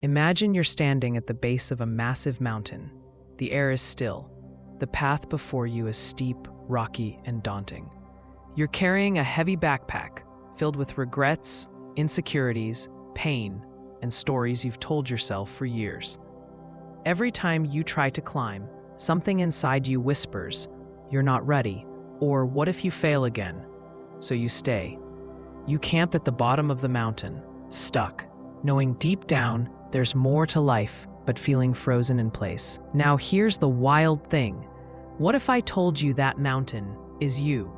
Imagine you're standing at the base of a massive mountain. The air is still. The path before you is steep, rocky, and daunting. You're carrying a heavy backpack filled with regrets, insecurities, pain, and stories you've told yourself for years. Every time you try to climb, something inside you whispers, "You're not ready," or "What if you fail again?" So you stay. You camp at the bottom of the mountain, stuck, knowing deep down there's more to life, but feeling frozen in place. Now here's the wild thing. What if I told you that mountain is you?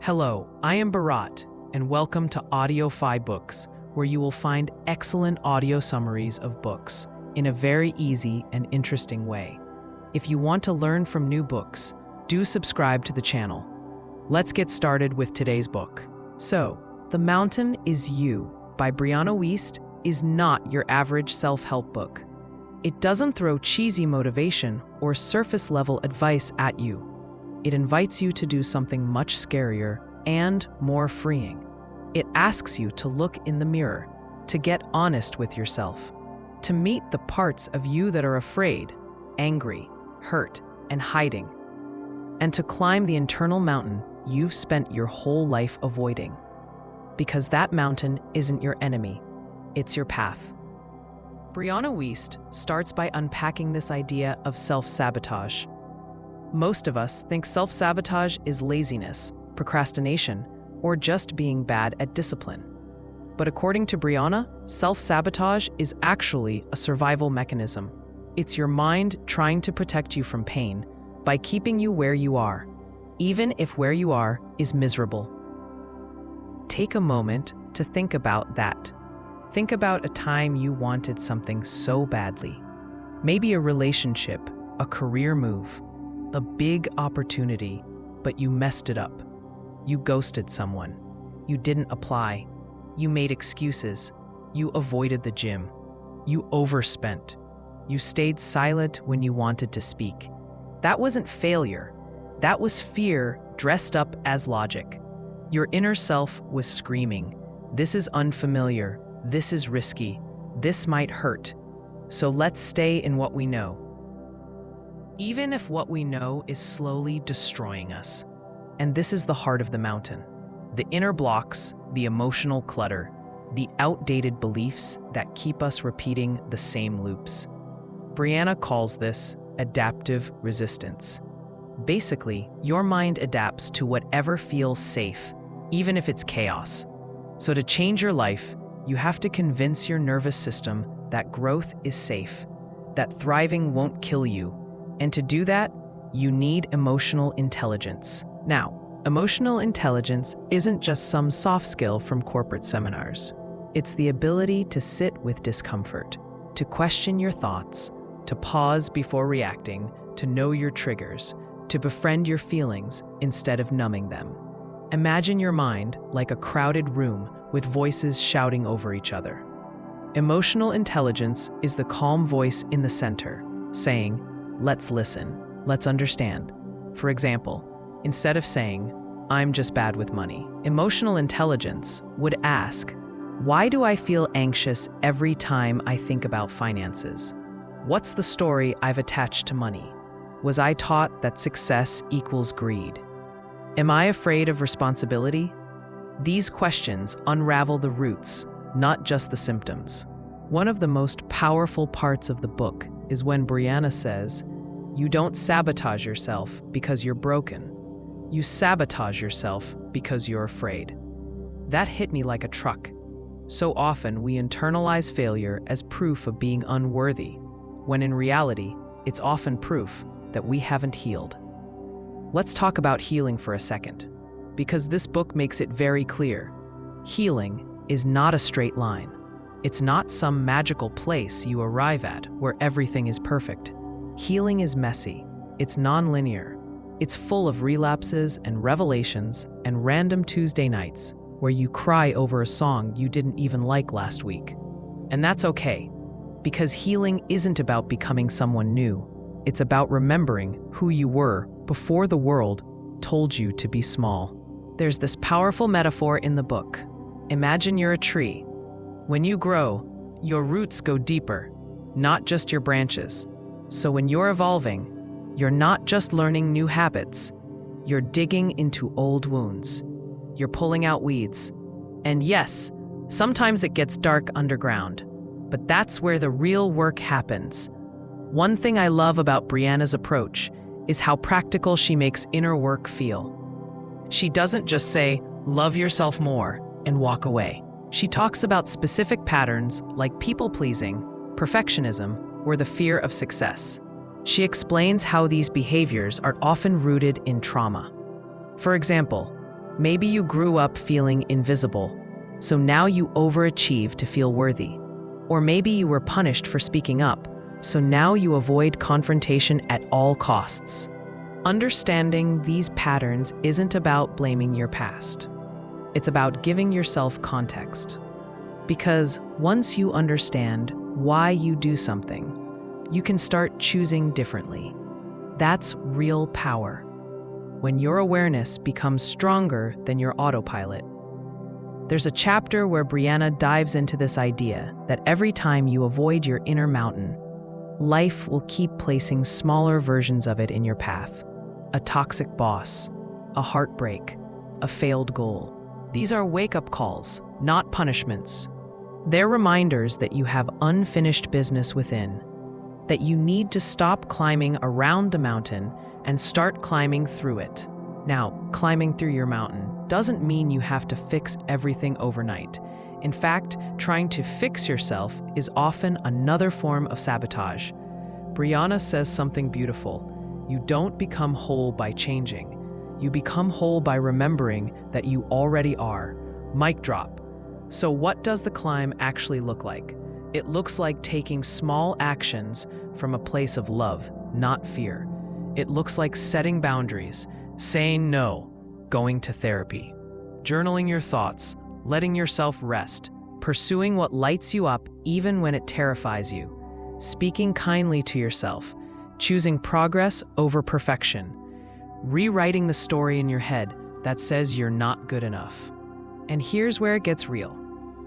Hello, I am Bharat, and welcome to Audiofybooks, where you will find excellent audio summaries of books in a very easy and interesting way. If you want to learn from new books, do subscribe to the channel. Let's get started with today's book. So, The Mountain is You by Brianna Wiest is not your average self-help book. It doesn't throw cheesy motivation or surface-level advice at you. It invites you to do something much scarier and more freeing. It asks you to look in the mirror, to get honest with yourself, to meet the parts of you that are afraid, angry, hurt, and hiding, and to climb the internal mountain you've spent your whole life avoiding. Because that mountain isn't your enemy, it's your path. Brianna Wiest starts by unpacking this idea of self-sabotage. Most of us think self-sabotage is laziness, procrastination, or just being bad at discipline. But according to Brianna, self-sabotage is actually a survival mechanism. It's your mind trying to protect you from pain by keeping you where you are, even if where you are is miserable. Take a moment to think about that. Think about a time you wanted something so badly. Maybe a relationship, a career move, a big opportunity, but you messed it up. You ghosted someone. You didn't apply. You made excuses. You avoided the gym. You overspent. You stayed silent when you wanted to speak. That wasn't failure. That was fear dressed up as logic. Your inner self was screaming, "This is unfamiliar. This is risky. This might hurt. So let's stay in what we know." Even if what we know is slowly destroying us. And this is the heart of the mountain. The inner blocks, the emotional clutter, the outdated beliefs that keep us repeating the same loops. Brianna calls this adaptive resistance. Basically, your mind adapts to whatever feels safe, even if it's chaos. So to change your life, you have to convince your nervous system that growth is safe, that thriving won't kill you. And to do that, you need emotional intelligence. Now, emotional intelligence isn't just some soft skill from corporate seminars. It's the ability to sit with discomfort, to question your thoughts, to pause before reacting, to know your triggers, to befriend your feelings instead of numbing them. Imagine your mind like a crowded room with voices shouting over each other. Emotional intelligence is the calm voice in the center, saying, "Let's listen, let's understand." For example, instead of saying, "I'm just bad with money," emotional intelligence would ask, "Why do I feel anxious every time I think about finances? What's the story I've attached to money? Was I taught that success equals greed? Am I afraid of responsibility?" These questions unravel the roots, not just the symptoms. One of the most powerful parts of the book is when Brianna says, "You don't sabotage yourself because you're broken. You sabotage yourself because you're afraid." That hit me like a truck. So often we internalize failure as proof of being unworthy, when in reality, it's often proof that we haven't healed. Let's talk about healing for a second, because this book makes it very clear. Healing is not a straight line. It's not some magical place you arrive at where everything is perfect. Healing is messy. It's non-linear. It's full of relapses and revelations and random Tuesday nights where you cry over a song you didn't even like last week. And that's okay, because healing isn't about becoming someone new. It's about remembering who you were before the world told you to be small. There's this powerful metaphor in the book. Imagine you're a tree. When you grow, your roots go deeper. not just your branches. So when you're evolving, you're not just learning new habits, you're digging into old wounds. You're pulling out weeds. And yes, sometimes it gets dark underground, but that's where the real work happens. One thing I love about Brianna's approach is how practical she makes inner work feel. She doesn't just say, love yourself more, and walk away. She talks about specific patterns like people-pleasing, perfectionism, or the fear of success. She explains how these behaviors are often rooted in trauma. For example, maybe you grew up feeling invisible, so now you overachieve to feel worthy. Or maybe you were punished for speaking up, so now you avoid confrontation at all costs. Understanding these patterns isn't about blaming your past. It's about giving yourself context. Because once you understand why you do something, you can start choosing differently. That's real power. When your awareness becomes stronger than your autopilot. There's a chapter where Brianna dives into this idea that every time you avoid your inner mountain, life will keep placing smaller versions of it in your path. A toxic boss, a heartbreak, a failed goal. These are wake-up calls, not punishments. They're reminders that you have unfinished business within, that you need to stop climbing around the mountain and start climbing through it. Now, climbing through your mountain doesn't mean you have to fix everything overnight. In fact, trying to fix yourself is often another form of sabotage. Brianna says something beautiful. You don't become whole by changing. You become whole by remembering that you already are. Mic drop. So what does the climb actually look like? It looks like taking small actions from a place of love, not fear. It looks like setting boundaries, saying no, going to therapy, journaling your thoughts, letting yourself rest, pursuing what lights you up even when it terrifies you, speaking kindly to yourself, choosing progress over perfection, rewriting the story in your head that says you're not good enough. And here's where it gets real.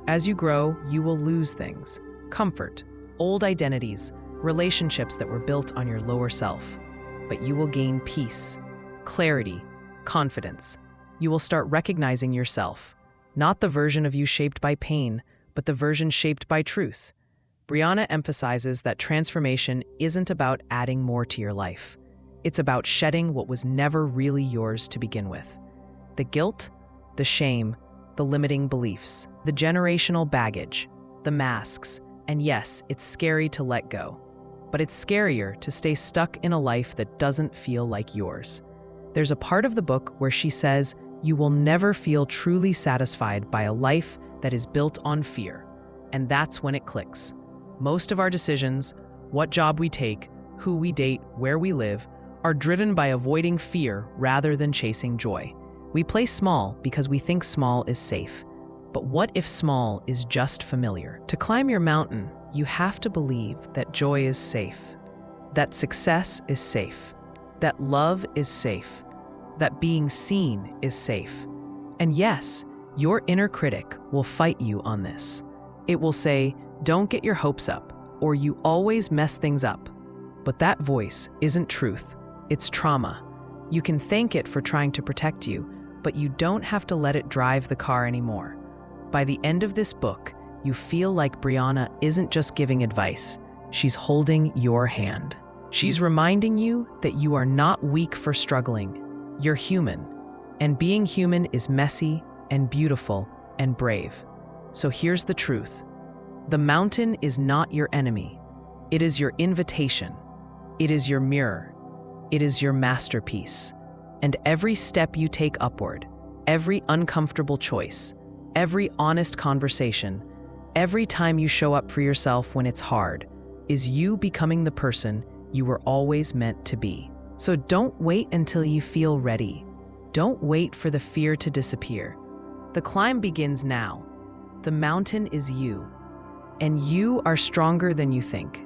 As you grow, you will lose things: comfort, old identities, relationships that were built on your lower self. But you will gain peace, clarity, confidence. You will start recognizing yourself, not the version of you shaped by pain, but the version shaped by truth. Brianna emphasizes that transformation isn't about adding more to your life. It's about shedding what was never really yours to begin with. The guilt, the shame, the limiting beliefs, the generational baggage, the masks, and yes, it's scary to let go. But it's scarier to stay stuck in a life that doesn't feel like yours. There's a part of the book where she says, you will never feel truly satisfied by a life that is built on fear. And that's when it clicks. Most of our decisions, what job we take, who we date, where we live, are driven by avoiding fear rather than chasing joy. We play small because we think small is safe. But what if small is just familiar? To climb your mountain, you have to believe that joy is safe, that success is safe, that love is safe, that being seen is safe. And yes, your inner critic will fight you on this. It will say, don't get your hopes up, or you always mess things up. But that voice isn't truth, it's trauma. You can thank it for trying to protect you, but you don't have to let it drive the car anymore. By the end of this book, you feel like Brianna isn't just giving advice, she's holding your hand. She's reminding you that you are not weak for struggling. You're human, and being human is messy and beautiful and brave. So here's the truth. The mountain is not your enemy. It is your invitation. It is your mirror. It is your masterpiece. And every step you take upward, every uncomfortable choice, every honest conversation, every time you show up for yourself when it's hard, is you becoming the person you were always meant to be. So don't wait until you feel ready. Don't wait for the fear to disappear. The climb begins now. The mountain is you, and you are stronger than you think.